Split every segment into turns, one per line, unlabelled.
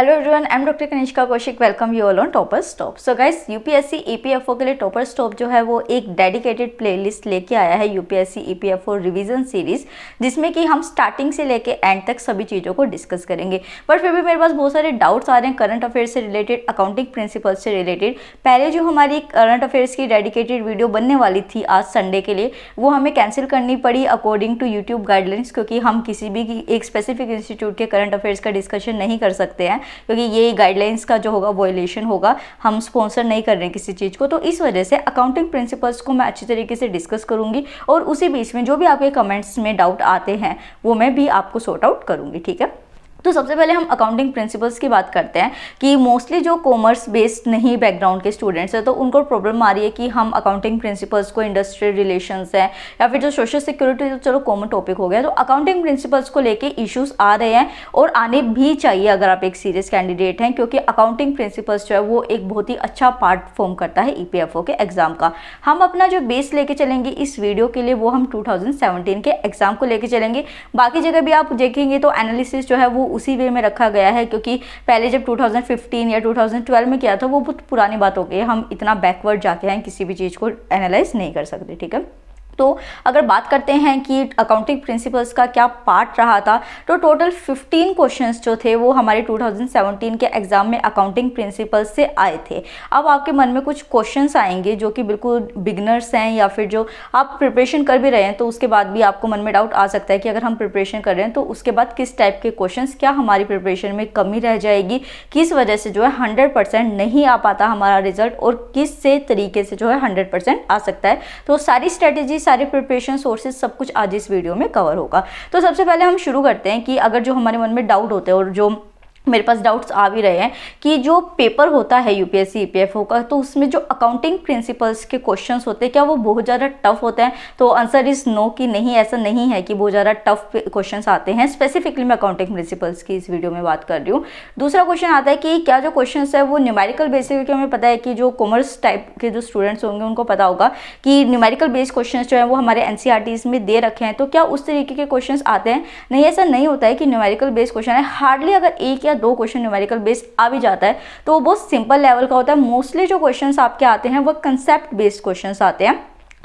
Hello everyone, I am doctor Kanishka Kaushik. Welcome you all on topper stop. So guys, UPSC EPFO के लिए topper stop जो है वो एक डेडिकेटेड प्लेलिस्ट लेके आया है, यूपीएससी ईपीएफओ रिवीजन सीरीज, जिसमें कि हम स्टार्टिंग से लेके एंड तक सभी चीज़ों को डिस्कस करेंगे। बट फिर भी मेरे पास बहुत सारे डाउट्स आ रहे हैं करंट अफेयर्स से रिलेटेड, अकाउंटिंग प्रिंसिपल्स से रिलेटेड। पहले जो हमारी करंट अफेयर्स की डेडिकेटेड वीडियो बनने वाली थी आज संडे के लिए, वो हमें कैंसिल करनी पड़ी अकॉर्डिंग टू यूट्यूब गाइडलाइंस, क्योंकि हम किसी भी एक स्पेसिफिक इंस्टीट्यूट के करंट अफेयर्स का डिस्कशन नहीं कर सकते हैं, क्योंकि ये गाइडलाइंस का जो होगा वॉयलेशन होगा। हम स्पॉन्सर नहीं कर रहे हैं किसी चीज़ को, तो इस वजह से अकाउंटिंग प्रिंसिपल्स को मैं अच्छी तरीके से डिस्कस करूंगी और उसी बीच में जो भी आपके कमेंट्स में डाउट आते हैं वो मैं भी आपको सॉर्ट आउट करूंगी। ठीक है, तो सबसे पहले हम अकाउंटिंग प्रिंसिपल्स की बात करते हैं कि मोस्टली जो कॉमर्स बेस्ड नहीं बैकग्राउंड के स्टूडेंट्स हैं, तो उनको प्रॉब्लम आ रही है कि हम अकाउंटिंग प्रिंसिपल्स को, इंडस्ट्रियल रिलेशंस है या फिर जो सोशल सिक्योरिटी, तो चलो कॉमन टॉपिक हो गया, तो अकाउंटिंग प्रिंसिपल्स को लेके इश्यूज आ रहे हैं और आने भी चाहिए अगर आप एक सीरियस कैंडिडेट हैं, क्योंकि अकाउंटिंग प्रिंसिपल्स जो है वो एक बहुत ही अच्छा पार्ट फॉर्म करता है ईपीएफओ के एग्जाम का। हम अपना जो बेस लेके चलेंगे इस वीडियो के लिए, वो हम 2017 के एग्जाम को लेके चलेंगे। बाकी जगह भी आप देखेंगे तो एनालिसिस जो है वो उसी वे में रखा गया है, क्योंकि पहले जब 2015 या 2012 में किया था वो बहुत पुरानी बात हो गई है, हम इतना बैकवर्ड जाके हैं किसी भी चीज़ को एनालाइज नहीं कर सकते। ठीक है, तो अगर बात करते हैं कि अकाउंटिंग प्रिंसिपल्स का क्या पार्ट रहा था, तो टोटल 15 क्वेश्चंस जो थे वो हमारे 2017 के एग्जाम में अकाउंटिंग प्रिंसिपल्स से आए थे। अब आपके मन में कुछ क्वेश्चंस आएंगे जो कि बिल्कुल बिगनर्स हैं या फिर जो आप प्रिपरेशन कर भी रहे हैं, तो उसके बाद भी आपको मन में डाउट आ सकता है कि अगर हम प्रिपरेशन कर रहे हैं तो उसके बाद किस टाइप के क्वेश्चंस, क्या हमारी प्रिपरेशन में कमी रह जाएगी, किस वजह से जो है 100% नहीं आ पाता हमारा रिजल्ट और किस से तरीके से जो है 100% आ सकता है। तो सारी स्ट्रेटेजी, सारे प्रिपरेशन सोर्सेज, सब कुछ आज इस वीडियो में कवर होगा। तो सबसे पहले हम शुरू करते हैं कि अगर जो हमारे मन में डाउट होते हैं और जो मेरे पास डाउट्स आ भी रहे हैं कि जो पेपर होता है यूपीएससी ईपीएफओ का, तो उसमें जो अकाउंटिंग प्रिंसिपल्स के क्वेश्चंस होते हैं क्या वो बहुत ज़्यादा टफ होते हैं, तो आंसर इज नो कि नहीं, ऐसा नहीं है कि बहुत ज़्यादा टफ क्वेश्चंस आते हैं। स्पेसिफिकली मैं अकाउंटिंग प्रिंसिपल्स की इस वीडियो में बात कर रही हूँ। दूसरा क्वेश्चन आता है कि क्या जो क्वेश्चन है वो न्यूमेरिकल बेसिस, क्योंकि हमें पता है कि जो कॉमर्स टाइप के जो स्टूडेंट्स होंगे उनको पता होगा कि न्यूमेरिकल बेस्ड क्वेश्चन जो है वो हमारे एनसीईआरटीज में दे रखे हैं, तो क्या उस तरीके के क्वेश्चन आते हैं? नहीं, ऐसा नहीं होता है कि न्यूमेरिकल बेस्ड क्वेश्चन है। हार्डली अगर एक या दो क्वेश्चन न्यूमेरिकल बेस्ड आ भी जाता है तो वो बहुत सिंपल लेवल का होता है। मोस्टली जो क्वेश्चंस आपके आते हैं वो कंसेप्ट बेस्ड क्वेश्चंस आते हैं।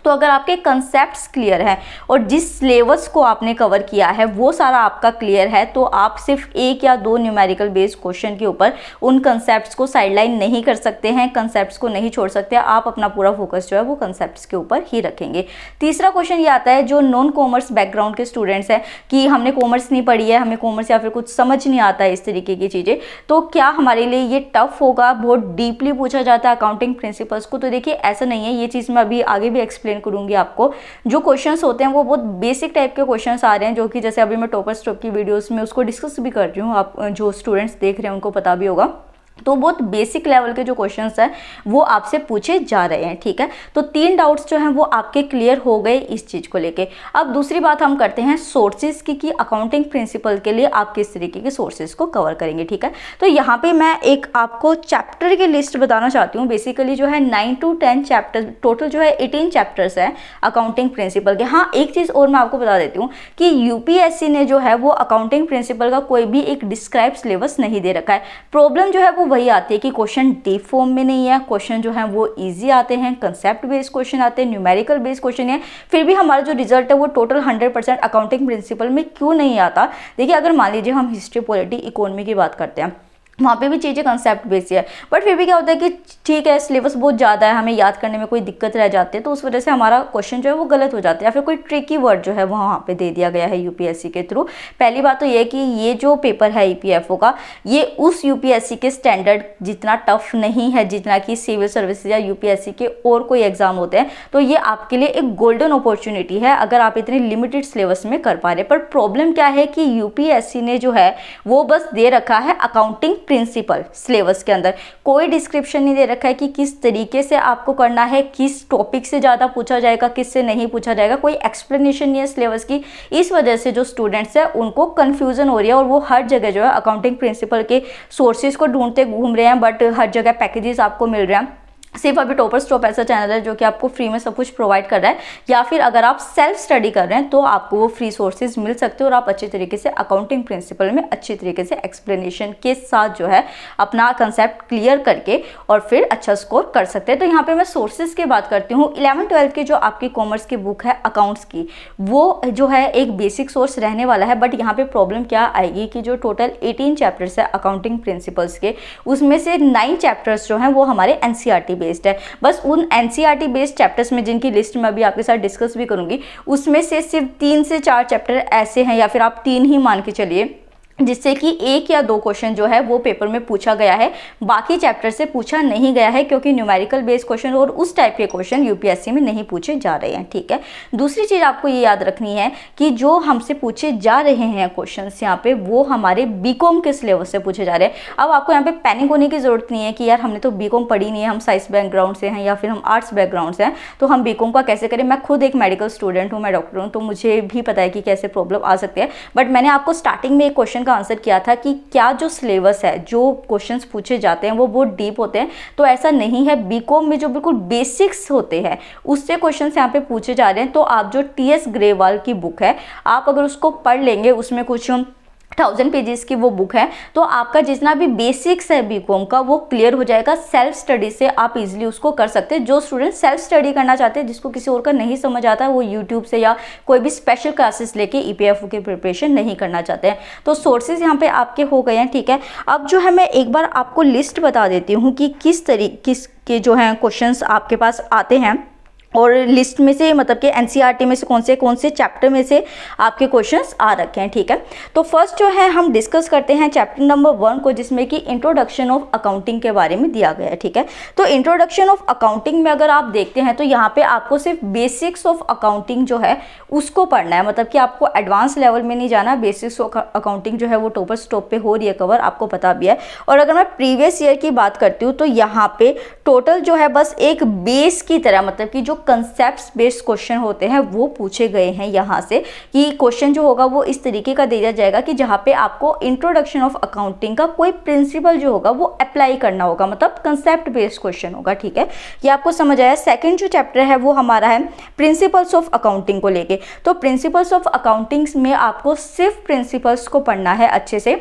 तो अगर आपके कंसेप्ट्स क्लियर है और जिस सिलेबस को आपने कवर किया है वो सारा आपका क्लियर है, तो आप सिर्फ एक या दो न्यूमेरिकल बेस्ड क्वेश्चन के ऊपर उन कंसेप्ट्स को साइडलाइन नहीं कर सकते हैं, कंसेप्ट्स को नहीं छोड़ सकते। आप अपना पूरा फोकस जो है वो कंसेप्ट्स के ऊपर ही रखेंगे। तीसरा क्वेश्चन ये आता है जो नॉन कॉमर्स बैकग्राउंड के स्टूडेंट्स हैं कि हमने कॉमर्स नहीं पढ़ी है, हमें कॉमर्स या फिर कुछ समझ नहीं आता है इस तरीके की चीज़ें, तो क्या हमारे लिए ये टफ होगा? बहुत डीपली पूछा जाता है अकाउंटिंग प्रिंसिपल्स को, तो देखिए ऐसा नहीं है। ये चीज़ मैं अभी आगे भी एक्सप्लेन करूंगी आपको। जो क्वेश्चंस होते हैं वो बहुत बेसिक टाइप के क्वेश्चंस आ रहे हैं, जो कि जैसे अभी मैं टॉपर स्टॉप की वीडियोस में उसको डिस्कस भी कर रही हूँ, आप जो स्टूडेंट्स देख रहे हैं उनको पता भी होगा। तो बहुत बेसिक लेवल के जो क्वेश्चंस हैं वो आपसे पूछे जा रहे हैं। ठीक है, तो 3 डाउट्स जो हैं वो आपके क्लियर हो गए इस चीज़ को लेके। अब दूसरी बात हम करते हैं सोर्सेज की कि अकाउंटिंग प्रिंसिपल के लिए आप किस तरीके के सोर्सेज को कवर करेंगे। ठीक है, तो यहाँ पे मैं एक आपको चैप्टर की लिस्ट बताना चाहती हूँ। बेसिकली जो है 9 to 10 चैप्टर, टोटल जो है 18 चैप्टर्स हैं अकाउंटिंग प्रिंसिपल के। हाँ, एक चीज़ और मैं आपको बता देती हूँ कि यूपीएससी ने जो है वो अकाउंटिंग प्रिंसिपल का कोई भी एक डिस्क्राइब सिलेबस नहीं दे रखा है। प्रॉब्लम जो है वो वही आती है कि क्वेश्चन डीप फॉर्म में नहीं है, क्वेश्चन जो है वो इजी आते हैं, कंसेप्ट बेस्ड क्वेश्चन आते हैं, न्यूमेरिकल बेस्ड क्वेश्चन है, फिर भी हमारा जो रिजल्ट है वो टोटल 100% अकाउंटिंग प्रिंसिपल में क्यों नहीं आता? देखिए, अगर मान लीजिए हम हिस्ट्री, पॉलिटी, इकोनॉमी की बात करते हैं, वहाँ पे भी चीज़ें कंसेप्ट बेस्ड है, बट फिर भी क्या होता है कि ठीक है सिलेबस बहुत ज़्यादा है, हमें याद करने में कोई दिक्कत रह जाती है, तो उस वजह से हमारा क्वेश्चन जो है वो गलत हो जाता है या फिर कोई ट्रिकी वर्ड जो है वहाँ पे दे दिया गया है यूपीएससी के थ्रू। पहली बात तो ये कि ये जो पेपर है ईपीएफओ का, ये उस यूपीएससी के स्टैंडर्ड जितना टफ नहीं है जितना कि सिविल सर्विसेज या यूपीएससी के और कोई एग्जाम होते हैं। तो ये आपके लिए एक गोल्डन अपॉर्चुनिटी है अगर आप इतने लिमिटेड सिलेबस में कर पा रहे हैं। पर प्रॉब्लम क्या है कि यूपीएससी ने जो है वो बस दे रखा है अकाउंटिंग प्रिंसिपल, सिलेबस के अंदर कोई डिस्क्रिप्शन नहीं दे रखा है कि किस तरीके से आपको करना है, किस टॉपिक से ज़्यादा पूछा जाएगा, किस से नहीं पूछा जाएगा, कोई एक्सप्लेनेशन नहीं है सिलेबस की। इस वजह से जो स्टूडेंट्स हैं उनको कन्फ्यूजन हो रही है और वो हर जगह जो है अकाउंटिंग प्रिंसिपल के सोर्सेज को ढूंढते घूम रहे हैं, बट हर जगह पैकेजेस आपको मिल रहे हैं। सिर्फ अभी टॉपर्स टॉप ऐसा चैनल है जो कि आपको फ्री में सब कुछ प्रोवाइड कर रहा है, या फिर अगर आप सेल्फ स्टडी कर रहे हैं तो आपको वो फ्री सोर्सेज मिल सकते हैं और आप अच्छे तरीके से अकाउंटिंग प्रिंसिपल में अच्छे तरीके से एक्सप्लेनेशन के साथ जो है अपना कंसेप्ट क्लियर करके और फिर अच्छा स्कोर कर सकते हैं। तो यहाँ पे मैं सोर्सेज की बात करती हूँ। 11-12 की जो आपकी कॉमर्स की बुक है अकाउंट्स की, वो जो है एक बेसिक सोर्स रहने वाला है, बट यहाँ पे प्रॉब्लम क्या आएगी कि जो टोटल 18 चैप्टर्स है अकाउंटिंग प्रिंसिपल्स के, उसमें से 9 चैप्टर्स जो हैं वो हमारे एनसीईआरटी बेस्ड है। बस उन एनसीईआरटी बेस्ड चैप्टर्स में, जिनकी लिस्ट मैं अभी आपके साथ डिस्कस भी करूंगी, उसमें से सिर्फ 3 से 4 चैप्टर ऐसे हैं, या फिर आप 3 ही मान के चलिए, जिससे कि 1 या 2 क्वेश्चन जो है वो पेपर में पूछा गया है, बाकी चैप्टर से पूछा नहीं गया है, क्योंकि न्यूमेरिकल बेस्ड क्वेश्चन और उस टाइप के क्वेश्चन यूपीएससी में नहीं पूछे जा रहे हैं। ठीक है, दूसरी चीज आपको ये याद रखनी है कि जो हमसे पूछे जा रहे हैं क्वेश्चंस यहाँ पे, वो हमारे बीकॉम के सिलेबस से पूछे जा रहे हैं। अब आपको यहाँ पे पैनिक होने की जरूरत नहीं है कि यार हमने तो बीकॉम पढ़ी नहीं है, हम साइंस बैकग्राउंड से हैं या फिर हम आर्ट्स बैकग्राउंड से हैं, तो हम बीकॉम का कैसे करें। मैं खुद एक मेडिकल स्टूडेंट हूँ, मैं डॉक्टर हूँ, तो मुझे भी पता है कि कैसे प्रॉब्लम आ सकती है। बट मैंने आपको स्टार्टिंग में एक क्वेश्चन का आंसर किया था कि क्या जो सिलेबस है, जो क्वेश्चंस पूछे जाते हैं वो बहुत डीप होते हैं, तो ऐसा नहीं है। बीकॉम में जो बिल्कुल बेसिक्स होते हैं उससे क्वेश्चंस यहाँ पे पूछे जा रहे हैं। तो आप जो टीएस ग्रेवाल की बुक है, आप अगर उसको पढ़ लेंगे, उसमें कुछ 1000 पेजेस की वो बुक है, तो आपका जितना भी बेसिक्स है बीकॉम का वो क्लियर हो जाएगा। सेल्फ स्टडी से आप इजीली उसको कर सकते हैं। जो स्टूडेंट सेल्फ स्टडी करना चाहते हैं, जिसको किसी और का नहीं समझ आता है, वो यूट्यूब से या कोई भी स्पेशल क्लासेस लेके ईपीएफओ की प्रिपरेशन नहीं करना चाहते हैं। तो सोर्सेज यहाँ पे आपके हो गए हैं। ठीक है, अब जो है मैं एक बार आपको लिस्ट बता देती हूँ कि किस के जो हैं क्वेश्चंस आपके पास आते हैं, और लिस्ट में से मतलब कि एनसीईआरटी में से कौन से चैप्टर में से आपके क्वेश्चंस आ रखे हैं। ठीक है, तो फर्स्ट जो है हम डिस्कस करते हैं चैप्टर नंबर 1 को, जिसमें कि इंट्रोडक्शन ऑफ अकाउंटिंग के बारे में दिया गया है। ठीक है, तो इंट्रोडक्शन ऑफ अकाउंटिंग में अगर आप देखते हैं तो यहाँ पे आपको सिर्फ बेसिक्स ऑफ अकाउंटिंग जो है उसको पढ़ना है, मतलब कि आपको एडवांस लेवल में नहीं जाना। बेसिक्स ऑफ अकाउंटिंग जो है वो टॉपर्स टॉप पे हो रही है कवर, आपको पता भी है। और अगर मैं प्रीवियस ईयर की बात करती हूँ तो यहाँ पे टोटल जो है बस एक बेस की तरह, मतलब कि जो कंसेप्ट्स बेस्ड क्वेश्चन होते हैं वो पूछे गए हैं यहाँ से, कि क्वेश्चन जो होगा वो इस तरीके का दिया जाएगा कि जहाँ पे आपको इंट्रोडक्शन ऑफ अकाउंटिंग का कोई प्रिंसिपल जो होगा वो अप्लाई करना होगा, मतलब कंसेप्ट बेस्ड क्वेश्चन होगा। ठीक है, ये आपको समझ आया। सेकंड जो चैप्टर है वो हमारा है प्रिंसिपल्स ऑफ अकाउंटिंग को लेके। तो प्रिंसिपल्स ऑफ अकाउंटिंग में आपको सिर्फ प्रिंसिपल्स को पढ़ना है अच्छे से,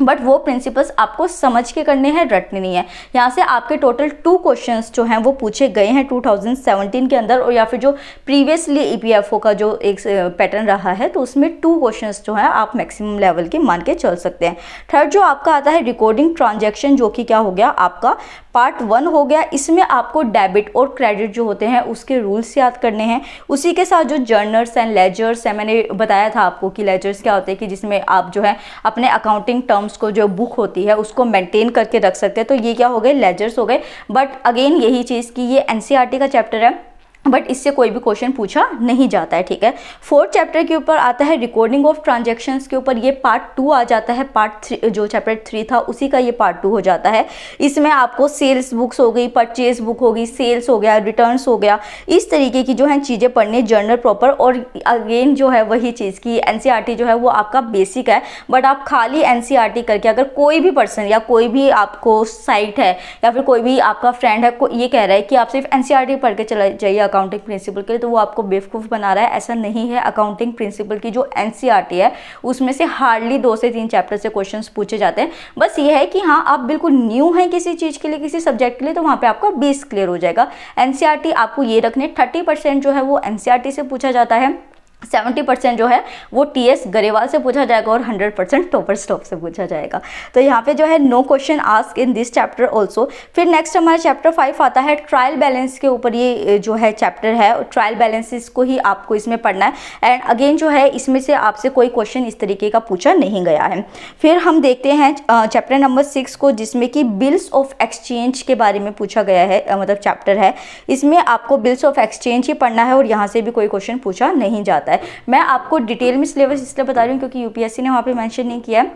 बट वो प्रिंसिपल्स आपको समझ के करने हैं, रटने नहीं है। यहाँ से आपके टोटल 2 क्वेश्चंस जो हैं वो पूछे गए हैं 2017 के अंदर, और या फिर जो प्रीवियसली ईपीएफओ का जो एक पैटर्न रहा है, तो उसमें 2 क्वेश्चंस जो हैं आप मैक्सिमम लेवल के मान के चल सकते हैं। थर्ड जो आपका आता है रिकॉर्डिंग ट्रांजैक्शन, जो कि क्या हो गया आपका पार्ट 1 हो गया। इसमें आपको डेबिट और क्रेडिट जो होते हैं उसके रूल्स याद करने हैं। उसी के साथ जो जर्नल्स एंड लेजर्स है, मैंने बताया था आपको कि लेजर्स क्या होते हैं, कि जिसमें आप जो है अपने अकाउंटिंग टर्म्स को, जो बुक होती है उसको मेंटेन करके रख सकते हैं। तो ये क्या हो गए, लेजर्स हो गए। बट अगेन यही चीज़ कि ये एनसीईआरटी का चैप्टर है, बट इससे कोई भी क्वेश्चन पूछा नहीं जाता है। ठीक है, 4th चैप्टर के ऊपर आता है रिकॉर्डिंग ऑफ ट्रांजैक्शंस के ऊपर, ये पार्ट 2 आ जाता है। पार्ट 3 जो चैप्टर 3 था उसी का ये पार्ट 2 हो जाता है। इसमें आपको सेल्स बुक्स हो गई, परचेज बुक होगी, सेल्स हो गया, रिटर्न्स हो गया, इस तरीके की जो है चीज़ें पढ़ने, जर्नल प्रॉपर। और अगेन जो है वही चीज़ की एनसीईआरटी जो है वो आपका बेसिक है, बट आप खाली एनसीईआरटी करके अगर कोई भी पर्सन या कोई भी आपको साइट है या फिर कोई भी आपका फ्रेंड है ये कह रहा है कि आप सिर्फ एनसीईआरटी पढ़ के चले जाइए अकाउंटिंग प्रिंसिपल के लिए, तो वो आपको बेवकूफ़ बना रहा है। ऐसा नहीं है। अकाउंटिंग प्रिंसिपल की जो एनसीईआरटी है उसमें से हार्डली 2 से 3 चैप्टर से क्वेश्चंस पूछे जाते हैं। बस ये है कि हाँ, आप बिल्कुल न्यू हैं किसी चीज़ के लिए, किसी सब्जेक्ट के लिए, तो वहाँ पे आपका बेस क्लियर हो जाएगा। एनसीईआरटी आपको ये रखने 30% जो है वो एनसीईआरटी से पूछा जाता है, 70% जो है वो टीएस गरेवाल से पूछा जाएगा और 100% टॉपर्स टॉप से पूछा जाएगा। तो यहाँ पे जो है no question ask in this chapter also. फिर नेक्स्ट हमारा चैप्टर 5 आता है ट्रायल बैलेंस के ऊपर। ये जो है चैप्टर है, ट्रायल बैलेंसेस को ही आपको इसमें पढ़ना है। एंड अगेन जो है इसमें से आपसे कोई क्वेश्चन इस तरीके का पूछा नहीं गया है। फिर हम देखते हैं चैप्टर नंबर 6 को, जिसमें कि बिल्स ऑफ एक्सचेंज के बारे में पूछा गया है, मतलब चैप्टर है। इसमें आपको बिल्स ऑफ एक्सचेंज ही पढ़ना है और यहाँ से भी कोई क्वेश्चन पूछा नहीं जाता है। मैं आपको डिटेल में सिलेबस इसलिए बता रही हूँ क्योंकि यूपीएससी ने वहाँ पे मेंशन नहीं किया है।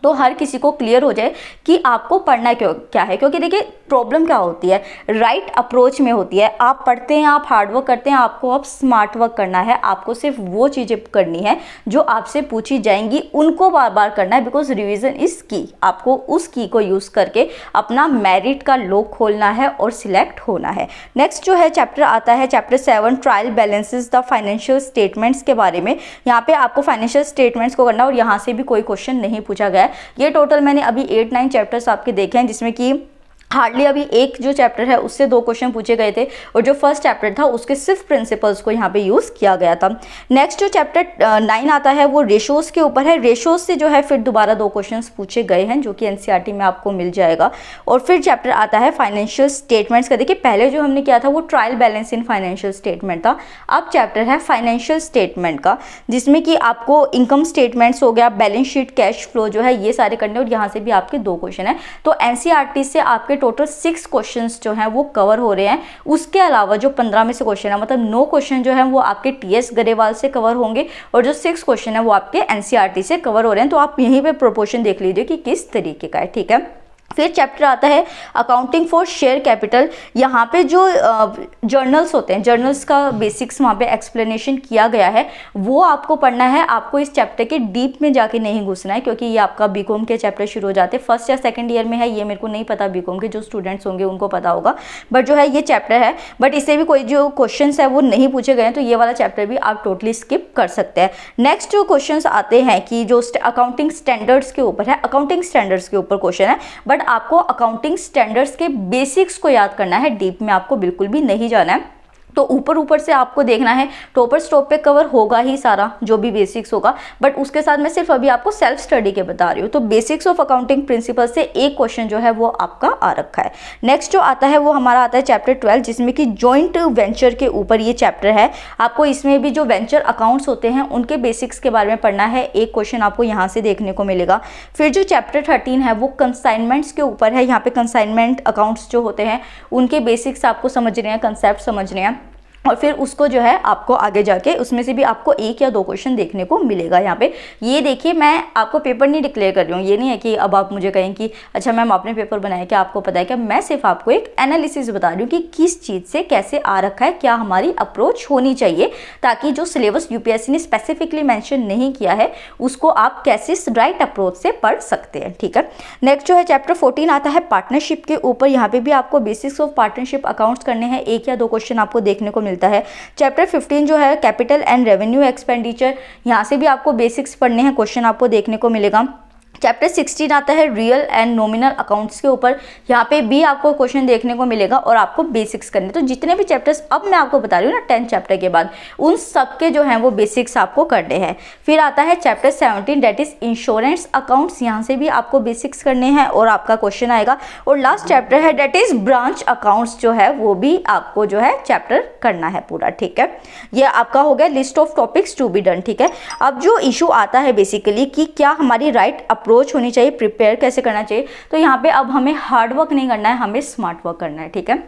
तो हर किसी को क्लियर हो जाए कि आपको पढ़ना क्या है। क्योंकि देखिए प्रॉब्लम क्या होती है, राइट अप्रोच में होती है। आप पढ़ते हैं, आप हार्डवर्क करते हैं, आपको अब स्मार्ट वर्क करना है। आपको सिर्फ वो चीज़ें करनी है जो आपसे पूछी जाएंगी, उनको बार बार करना है, बिकॉज रिविजन इज की। आपको उस की को यूज़ करके अपना मेरिट का लॉक खोलना है और सिलेक्ट होना है। नेक्स्ट जो है चैप्टर आता है chapter 7 trial balances the financial statements के बारे में। यहाँ पे आपको फाइनेंशियल स्टेटमेंट्स को करना और यहाँ से भी कोई क्वेश्चन नहीं पूछा गया है। ये टोटल मैंने अभी 8-9 चैप्टर्स आपके देखे हैं, जिसमें कि हार्डली अभी एक जो चैप्टर है उससे 2 क्वेश्चन पूछे गए थे और जो फर्स्ट चैप्टर था उसके सिर्फ प्रिंसिपल्स को यहाँ पे यूज़ किया गया था। नेक्स्ट जो चैप्टर 9 आता है वो रेशोज़ के ऊपर है। रेशोज़ से जो है फिर दोबारा 2 क्वेश्चंस पूछे गए हैं जो कि एनसीईआरटी में आपको मिल जाएगा। और फिर चैप्टर आता है फाइनेंशियल स्टेटमेंट्स का। देखिए पहले जो हमने किया था वो trial balance in financial statement था, अब चैप्टर है फाइनेंशियल स्टेटमेंट का, जिसमें कि आपको इनकम स्टेटमेंट्स हो गया, बैलेंस शीट, कैश फ्लो जो है ये सारे करने, और यहाँ से भी आपके 2 क्वेश्चन है। तो एनसीईआरटी से आपके टोटल 6 क्वेश्चंस जो हैं वो कवर हो रहे हैं। उसके अलावा जो 15 में से क्वेश्चन है, मतलब 9 क्वेश्चन जो हैं वो आपके टीएस गरेवाल से कवर होंगे और जो 6 क्वेश्चन है वो आपके एनसीईआरटी से कवर हो रहे हैं। तो आप यहीं पे प्रोपोर्शन देख लीजिए कि किस तरीके का है, ठीक है। फिर चैप्टर आता है अकाउंटिंग फॉर शेयर कैपिटल। यहाँ पे जो जर्नल्स होते हैं, जर्नल्स का बेसिक्स वहाँ पे एक्सप्लेनेशन किया गया है, वो आपको पढ़ना है। आपको इस चैप्टर के डीप में जाके नहीं घुसना है, क्योंकि ये आपका बीकॉम के चैप्टर शुरू हो जाते हैं। फर्स्ट या सेकंड ईयर में है, ये मेरे को नहीं पता, बीकॉम के जो स्टूडेंट्स होंगे उनको पता होगा, बट जो है ये चैप्टर है। बट इससे भी कोई जो क्वेश्चन है वो नहीं पूछे गए हैं, तो ये वाला चैप्टर भी आप टोटली स्किप कर सकते हैं। नेक्स्ट जो क्वेश्चन आते हैं कि जो अकाउंटिंग स्टैंडर्ड्स के ऊपर है, अकाउंटिंग स्टैंडर्ड्स के ऊपर क्वेश्चन है, बट आपको अकाउंटिंग स्टैंडर्ड्स के बेसिक्स को याद करना है, डीप में आपको बिल्कुल भी नहीं जाना है। तो ऊपर ऊपर से आपको देखना है, टॉपर स्टॉप पे कवर होगा ही सारा जो भी बेसिक्स होगा, बट उसके साथ मैं सिर्फ अभी आपको सेल्फ स्टडी के बता रही हूँ। तो बेसिक्स ऑफ अकाउंटिंग प्रिंसिपल से एक क्वेश्चन जो है वो आपका आ रखा है। नेक्स्ट जो आता है वो हमारा आता है चैप्टर 12, जिसमें कि जॉइंट वेंचर के ऊपर ये चैप्टर है। आपको इसमें भी जो वेंचर अकाउंट्स होते हैं उनके बेसिक्स के बारे में पढ़ना है। एक क्वेश्चन आपको यहाँ से देखने को मिलेगा। फिर जो चैप्टर 13 है वो कंसाइनमेंट्स के ऊपर है। यहाँ पे कंसाइनमेंट अकाउंट्स जो होते हैं उनके बेसिक्स आपको समझने हैं, कंसेप्ट समझने हैं, और फिर उसको जो है आपको आगे जाके उसमें से भी आपको 1 या 2 क्वेश्चन देखने को मिलेगा। यहाँ पे ये देखिए, मैं आपको पेपर नहीं डिक्लेयर कर रही हूँ। ये नहीं है कि अब आप मुझे कहें कि अच्छा मैम आपने पेपर बनाया, क्या आपको पता है क्या? मैं सिर्फ आपको एक एनालिसिस बता रही हूँ कि किस चीज़ से कैसे आ रखा है, क्या हमारी अप्रोच होनी चाहिए, ताकि जो सिलेबस यूपीएससी ने स्पेसिफिकली मैंशन नहीं किया है उसको आप कैसे राइट अप्रोच से पढ़ सकते हैं, ठीक है। नेक्स्ट जो है चैप्टर 14 आता है पार्टनरशिप के ऊपर। यहाँ पे भी आपको बेसिक्स ऑफ पार्टनरशिप अकाउंट्स करने हैं। 1 या 2 क्वेश्चन आपको देखने को मिलता है। चैप्टर 15 जो है कैपिटल एंड रेवेन्यू एक्सपेंडिचर, यहाँ से भी आपको बेसिक्स पढ़ने हैं, क्वेश्चन आपको देखने को मिलेगा। चैप्टर 16 आता है रियल एंड नॉमिनल अकाउंट्स के ऊपर। यहाँ पे भी आपको क्वेश्चन देखने को मिलेगा और आपको बेसिक्स करने। तो जितने भी चैप्टर्स अब मैं आपको बता रही हूँ ना 10 चैप्टर के बाद, उन सब के जो हैं वो बेसिक्स आपको करने हैं। फिर आता है chapter 17 that is insurance accounts. यहाँ से भी आपको बेसिक्स करने हैं और आपका क्वेश्चन आएगा। और लास्ट चैप्टर है डेट इज ब्रांच अकाउंट्स, जो है वो भी आपको जो है चैप्टर करना है पूरा, ठीक है। ये आपका हो गया list of topics to be done, ठीक है। अब जो इशू आता है बेसिकली कि क्या हमारी राइट अप्रोच होनी चाहिए, प्रिपेयर कैसे करना चाहिए, तो यहाँ पे अब हमें हार्ड वर्क नहीं करना है, हमें स्मार्ट वर्क करना है, ठीक है।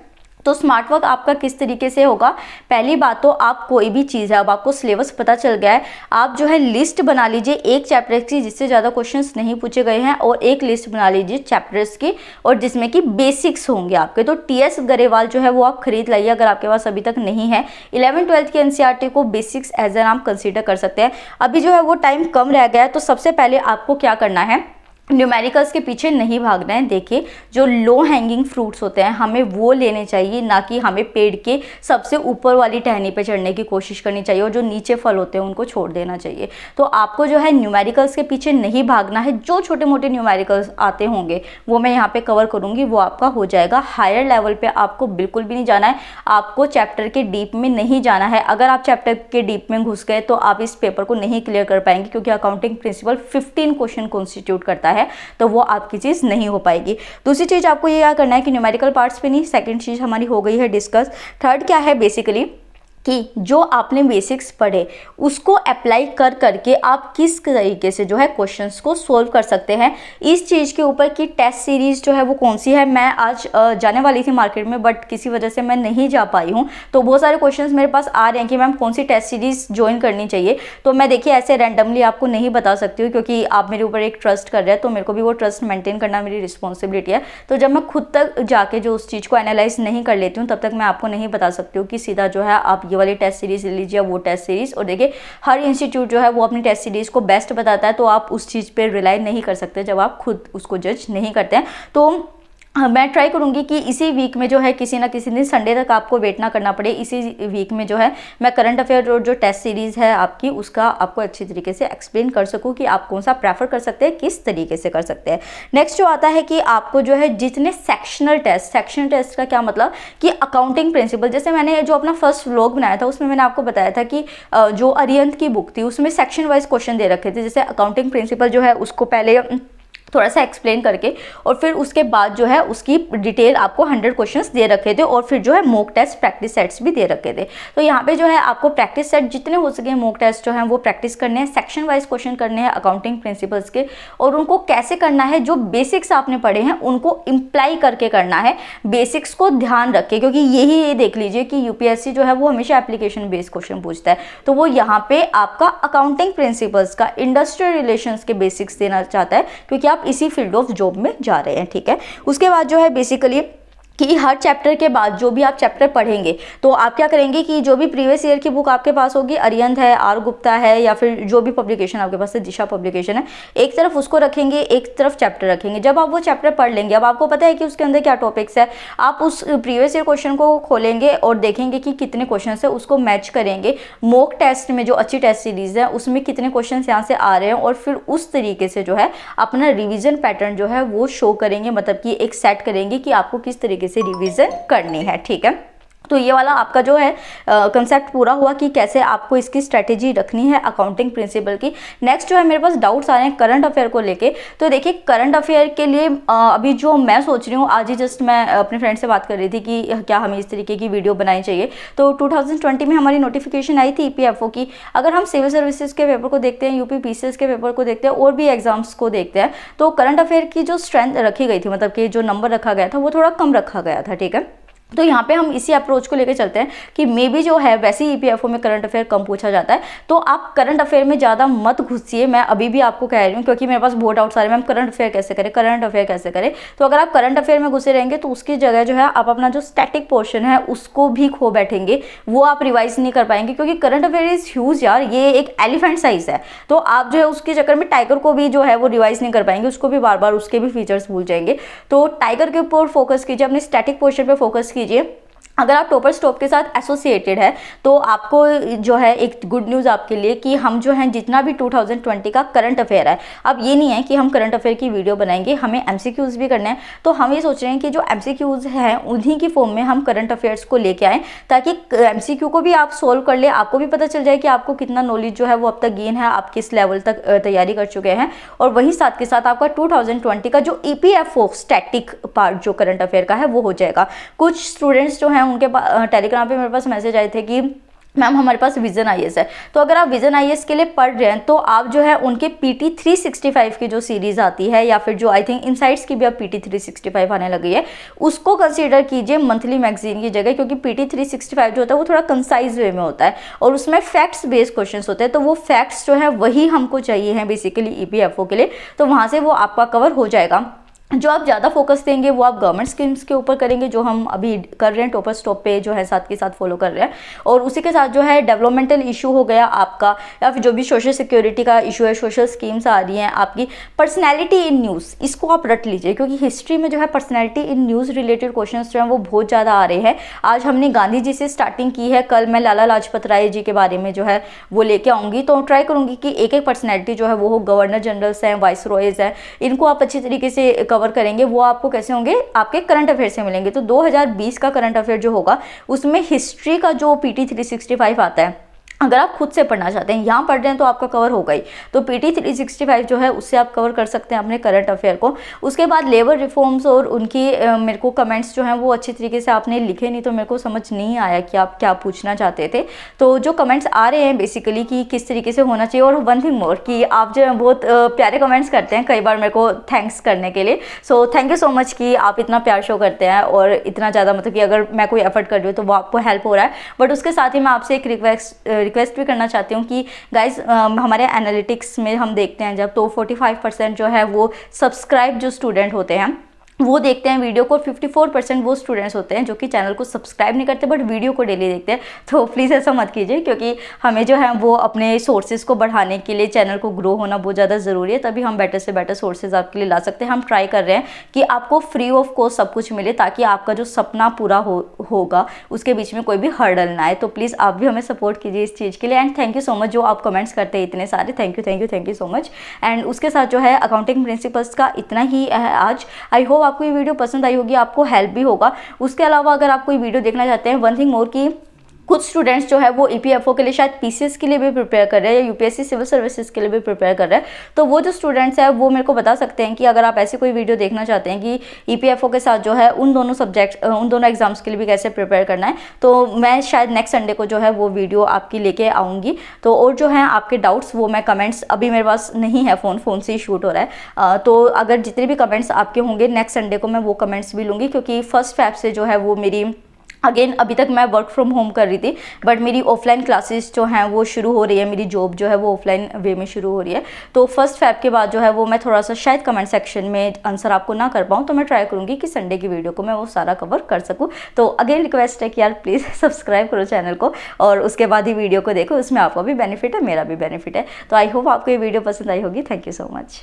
तो स्मार्ट वर्क आपका किस तरीके से होगा? पहली बात तो आप कोई भी चीज़ है, अब आपको सिलेबस पता चल गया है, आप जो है लिस्ट बना लीजिए एक चैप्टर की जिससे ज़्यादा क्वेश्चंस नहीं पूछे गए हैं, और एक लिस्ट बना लीजिए चैप्टर्स की और जिसमें कि बेसिक्स होंगे आपके। तो टीएस गरेवाल जो है वो आप खरीद लाइए अगर आपके पास अभी तक नहीं है। 11th-12th की एनसीईआरटी को बेसिक्स एज एन आप कंसिडर कर सकते हैं। अभी जो है वो टाइम कम रह गया है, तो सबसे पहले आपको क्या करना है, न्यूमेरिकल्स के पीछे नहीं भागना है। देखिए जो लो हैंगिंग फ्रूट्स होते हैं हमें वो लेने चाहिए, ना कि हमें पेड़ के सबसे ऊपर वाली टहनी पे चढ़ने की कोशिश करनी चाहिए, और जो नीचे फल होते हैं उनको छोड़ देना चाहिए। तो आपको जो है न्यूमेरिकल्स के पीछे नहीं भागना है। जो छोटे मोटे न्यूमेरिकल्स आते होंगे वो मैं यहाँ पे कवर करूँगी, वो आपका हो जाएगा। हायर लेवल पे आपको बिल्कुल भी नहीं जाना है, आपको चैप्टर के डीप में नहीं जाना है। अगर आप चैप्टर के डीप में घुस गए तो आप इस पेपर को नहीं क्लियर कर पाएंगे, क्योंकि अकाउंटिंग प्रिंसिपल 15 क्वेश्चन कॉन्स्टिट्यूट करता है, तो वो आपकी चीज़ नहीं हो पाएगी। दूसरी चीज़ आपको ये क्या करना है कि न्यूमेरिकल पार्ट्स पे नहीं, सेकंड चीज़ हमारी हो गई है डिस्कस। थर्ड क्या है बेसिकली कि जो आपने बेसिक्स पढ़े उसको अप्लाई कर करके आप किस तरीके से जो है क्वेश्चंस को सोल्व कर सकते हैं। इस चीज़ के ऊपर की टेस्ट सीरीज़ जो है वो कौन सी है, मैं आज जाने वाली थी मार्केट में बट किसी वजह से मैं नहीं जा पाई हूँ। तो बहुत सारे क्वेश्चंस मेरे पास आ रहे हैं कि मैम कौन सी टेस्ट सीरीज़ ज्वाइन करनी चाहिए। तो मैं देखिए ऐसे रैंडमली आपको नहीं बता सकती हूँ, क्योंकि आप मेरे ऊपर एक ट्रस्ट कर रहे हैं, तो मेरे को भी वो ट्रस्ट मेंटेन करना मेरी रिस्पॉन्सिबिलिटी है। तो जब मैं खुद तक जाके जो उस चीज़ को एनालाइज नहीं कर लेती हूँ, तब तक मैं आपको नहीं बता सकती हूँ कि सीधा जो है आप वाली टेस्ट सीरीज ले लीजिए, वो टेस्ट सीरीज। और देखिए हर इंस्टीट्यूट जो है वो अपनी टेस्ट सीरीज को बेस्ट बताता है, तो आप उस चीज़ पे रिलाई नहीं कर सकते जब आप खुद उसको जज नहीं करते हैं। तो मैं ट्राई करूंगी कि इसी वीक में जो है किसी ना किसी दिन संडे तक आपको वेट ना करना पड़े। इसी वीक में जो है मैं करंट अफेयर और जो टेस्ट सीरीज़ है आपकी उसका आपको अच्छी तरीके से एक्सप्लेन कर सकूं कि आप कौन सा प्रेफर कर सकते हैं, किस तरीके से कर सकते हैं। नेक्स्ट जो आता है कि आपको जो है जितने सेक्शनल टेस्ट का क्या मतलब कि अकाउंटिंग प्रिंसिपल, जैसे मैंने जो अपना फर्स्ट व्लॉग बनाया था उसमें मैंने आपको बताया था कि जो अरिहंत की बुक थी उसमें सेक्शन वाइज क्वेश्चन दे रखे थे। जैसे अकाउंटिंग प्रिंसिपल जो है उसको पहले थोड़ा सा एक्सप्लेन करके और फिर उसके बाद जो है उसकी डिटेल आपको 100 क्वेश्चंस दे रखे थे, और फिर जो है मॉक टेस्ट प्रैक्टिस सेट्स भी दे रखे थे। तो यहाँ पे जो है आपको प्रैक्टिस सेट जितने हो सके मॉक टेस्ट जो है वो प्रैक्टिस करने हैं, सेक्शन वाइज क्वेश्चन करने हैं अकाउंटिंग प्रिंसिपल्स के, और उनको कैसे करना है, जो बेसिक्स आपने पढ़े हैं उनको इम्प्लाई करके करना है। बेसिक्स को ध्यान रखें, क्योंकि ये देख लीजिए कि यूपीएससी जो है वो हमेशा एप्लीकेशन बेस्ड क्वेश्चन पूछता है, तो वो यहाँ पे आपका अकाउंटिंग प्रिंसिपल्स का इंडस्ट्रियल रिलेशंस के बेसिक्स देना चाहता है, क्योंकि आप इसी फील्ड ऑफ जॉब में जा रहे हैं। ठीक है, उसके बाद जो है बेसिकली कि हर चैप्टर के बाद जो भी आप चैप्टर पढ़ेंगे तो आप क्या करेंगे कि जो भी प्रीवियस ईयर की बुक आपके पास होगी, अरिहंत है, आर गुप्ता है, या फिर जो भी पब्लिकेशन आपके पास है, दिशा पब्लिकेशन है, एक तरफ उसको रखेंगे, एक तरफ चैप्टर रखेंगे। जब आप वो चैप्टर पढ़ लेंगे, अब आपको पता है कि उसके अंदर क्या टॉपिक्स है, आप उस प्रीवियस ईयर क्वेश्चन को खोलेंगे और देखेंगे कि कितने क्वेश्चन है, उसको मैच करेंगे मॉक टेस्ट में जो अच्छी टेस्ट सीरीज है उसमें कितने क्वेश्चन यहाँ से आ रहे हैं, और फिर उस तरीके से जो है अपना रिविजन पैटर्न जो है वो शो करेंगे, मतलब कि एक सेट करेंगे कि आपको किस तरीके से रिवीजन करनी है। ठीक है, तो ये वाला आपका जो है कंसेप्ट पूरा हुआ कि कैसे आपको इसकी स्ट्रेटेजी रखनी है अकाउंटिंग प्रिंसिपल की। नेक्स्ट जो है मेरे पास डाउट्स आ रहे हैं करंट अफेयर को लेके। तो देखिए करंट अफेयर के लिए अभी जो मैं सोच रही हूँ, आज ही जस्ट मैं अपने फ्रेंड से बात कर रही थी कि क्या हमें इस तरीके की वीडियो बनानी चाहिए। तो 2020 में हमारी नोटिफिकेशन आई थी ईपीएफओ की। अगर हम सिविल सर्विसेज के पेपर को देखते हैं, यूपी पीसीएस के पेपर को देखते हैं, और भी एग्जाम्स को देखते हैं, तो करंट अफेयर की जो स्ट्रेंथ रखी गई थी, मतलब कि जो नंबर रखा गया था वो थोड़ा कम रखा गया था। ठीक है, तो यहाँ पे हम इसी अप्रोच को लेकर चलते हैं कि मे बी जो है वैसे ही ईपीएफओ में करंट अफेयर कम पूछा जाता है, तो आप करंट अफेयर में ज़्यादा मत घुसिए। मैं अभी भी आपको कह रही हूँ, क्योंकि मेरे पास बहुत डाउट्स आ रहे हैं, मैम करंट अफेयर कैसे करें, करंट अफेयर कैसे करें। तो अगर आप करंट अफेयर में घुसे रहेंगे तो उसकी जगह जो है आप अपना जो स्टैटिक पोर्शन है उसको भी खो बैठेंगे, वो आप रिवाइज नहीं कर पाएंगे, क्योंकि करंट अफेयर इज ह्यूज यार, ये एक एलिफेंट साइज है। तो आप जो है उसके चक्कर में टाइगर को भी जो है वो रिवाइज नहीं कर पाएंगे, उसको भी बार बार उसके भी फीचर्स भूल जाएंगे। तो टाइगर के ऊपर फोकस कीजिए, अपने स्टैटिक पोर्शन पर फोकस कीजिए। अगर आप टॉपर स्टॉप के साथ एसोसिएटेड है तो आपको जो है एक गुड न्यूज़ आपके लिए कि हम जो है जितना भी 2020 का करंट अफेयर है, अब ये नहीं है कि हम करंट अफेयर की वीडियो बनाएंगे, हमें एमसीक्यूज़ भी करने हैं। तो हम ये सोच रहे हैं कि जो एमसीक्यूज़ हैं उन्हीं की फॉर्म में हम करंट अफेयर्स को लेके आएँ, ताकि एमसीक्यू को भी आप सोल्व कर ले, आपको भी पता चल जाए कि आपको कितना नॉलेज जो है वो अब तक गेन है, आप किस लेवल तक तैयारी कर चुके हैं। और वहीं साथ के साथ आपका 2020 का जो ईपीएफओ स्टैटिक पार्ट जो करंट अफेयर का है वो हो जाएगा। कुछ स्टूडेंट्स जो हैं उनके टेलीग्राम पे मेरे पास मैसेज आए थे कि मैम हमारे पास विजन आईएएस है। तो अगर आप विजन आईएएस के लिए पढ़ रहे हैं तो आप जो है उनके पीटी 365 की जो सीरीज आती है, या फिर जो आई थिंक इनसाइट्स की भी अब पीटी 365 आने लगी है, उसको कंसीडर कीजिए मंथली मैगजीन की जगह, क्योंकि पीटी 365 जो होता है वो थोड़ा कंसाइज वे में होता है और उसमें फैक्ट्स बेस्ड क्वेश्चन होते हैं। तो वो फैक्ट्स जो है वही हमको चाहिए हैं बेसिकली ईपीएफओ के लिए, तो वहाँ से वो आपका कवर हो जाएगा। जो आप ज़्यादा फोकस देंगे वो आप गवर्नमेंट स्कीम्स के ऊपर करेंगे, जो हम अभी कर रहे हैं टॉपर स्टॉप पे जो है साथ के साथ फॉलो कर रहे हैं। और उसी के साथ जो है डेवलपमेंटल इशू हो गया आपका, या फिर जो भी सोशल सिक्योरिटी का इशू है, सोशल स्कीम्स आ रही हैं आपकी, पर्सनैलिटी इन न्यूज़, इसको आप रट लीजिए, क्योंकि हिस्ट्री में जो है personality in news related question जो हैं वो बहुत ज़्यादा आ रहे हैं। आज हमने गांधी जी से स्टार्टिंग की है, कल मैं लाला लाजपत राय जी के बारे में जो है वो लेके आऊँगी। तो ट्राई करूँगी कि एक एक पर्सनैलिटी जो है वो हो, गवर्नर जनरल्स हैं, वाइस रॉयज हैं, इनको आप अच्छी तरीके से कवर करेंगे। वो आपको कैसे होंगे, आपके करंट अफेयर से मिलेंगे। तो 2020 का करंट अफेयर जो होगा उसमें हिस्ट्री का जो पीटी 365 आता है अगर आप खुद से पढ़ना चाहते हैं, यहाँ पढ़ रहे हैं तो आपका कवर होगा ही। तो PT 365 जो है उससे आप कवर कर सकते हैं अपने करंट अफेयर को। उसके बाद लेबर रिफॉर्म्स और उनकी मेरे को कमेंट्स जो हैं वो अच्छी तरीके से आपने लिखे नहीं, तो मेरे को समझ नहीं आया कि आप क्या पूछना चाहते थे। तो जो कमेंट्स आ रहे हैं बेसिकली कि किस तरीके से होना चाहिए, और वन थिंग मोर कि आप जो है बहुत प्यारे कमेंट्स करते हैं कई बार मेरे को थैंक्स करने के लिए। So thank you so much कि आप इतना प्यार शो करते हैं और इतना ज़्यादा मतलब कि अगर मैं कोई एफर्ट कर रही हूँ तो वो आपको हेल्प हो रहा है। बट उसके साथ ही मैं आपसे एक रिक्वेस्ट भी करना चाहती हूँ कि गाइज हमारे एनालिटिक्स में हम देखते हैं जब, तो 45% जो है वो सब्सक्राइब जो स्टूडेंट होते हैं वो देखते हैं वीडियो को, 54% वो स्टूडेंट्स होते हैं जो कि चैनल को सब्सक्राइब नहीं करते बट वीडियो को डेली देखते हैं। तो प्लीज़ ऐसा मत कीजिए, क्योंकि हमें जो है वो अपने सोर्सेज को बढ़ाने के लिए चैनल को ग्रो होना बहुत ज़्यादा ज़रूरी है, तभी हम बेटर से बेटर सोर्सेज आपके लिए ला सकते हैं। हम ट्राई कर रहे हैं कि आपको फ्री ऑफ कॉस्ट सब कुछ मिले, ताकि आपका जो सपना पूरा होगा उसके बीच में कोई भी हर्डल ना आए। तो प्लीज़ आप भी हमें सपोर्ट कीजिए इस चीज़ के लिए। And thank you so much जो आप कमेंट्स करते हैं इतने सारे, thank you so much. And उसके साथ जो है अकाउंटिंग प्रिंसिपल्स का इतना ही है आज। आई होप आपको ये वीडियो पसंद आई होगी, आपको हेल्प भी होगा। उसके अलावा अगर आप कोई वीडियो देखना चाहते हैं, वन थिंग मोर की कुछ स्टूडेंट्स जो है वो EPFO के लिए शायद PCS के लिए भी प्रिपेयर कर रहे हैं या UPSC सिविल सर्विसेज के लिए भी प्रिपेयर कर रहे हैं। तो वो जो स्टूडेंट्स हैं वो मेरे को बता सकते हैं कि अगर आप ऐसी कोई वीडियो देखना चाहते हैं कि EPFO के साथ जो है उन दोनों एग्जाम्स के लिए भी कैसे प्रिपेयर करना है, तो मैं शायद नेक्स्ट संडे को जो है वो वीडियो आपकी लेके आऊँगी। तो और जो है आपके डाउट्स वो मैं कमेंट्स, अभी मेरे पास नहीं है फ़ोन से ही शूट हो रहा है, तो अगर जितने भी कमेंट्स आपके होंगे नेक्स्ट संडे को मैं वो कमेंट्स भी लूँगी, क्योंकि 1 फ़रवरी से जो है वो मेरी अगेन अभी तक मैं वर्क फ्रॉम होम कर रही थी, बट मेरी ऑफलाइन क्लासेस जो हैं वो शुरू हो रही है, मेरी जॉब जो है वो ऑफलाइन वे में शुरू हो रही है। तो 1 फ़रवरी के बाद जो है वो मैं थोड़ा सा शायद कमेंट सेक्शन में आंसर आपको ना कर पाऊँ, तो मैं ट्राई करूँगी कि संडे की वीडियो को मैं वो सारा कवर कर सकूँ। तो अगेन रिक्वेस्ट है कि यार प्लीज़ सब्सक्राइब करो चैनल को और उसके बाद ही वीडियो को देखो, उसमें आपका भी बेनिफिट है, मेरा भी बेनिफिट है। तो आई होप आपको ये वीडियो पसंद आई होगी। Thank you so much.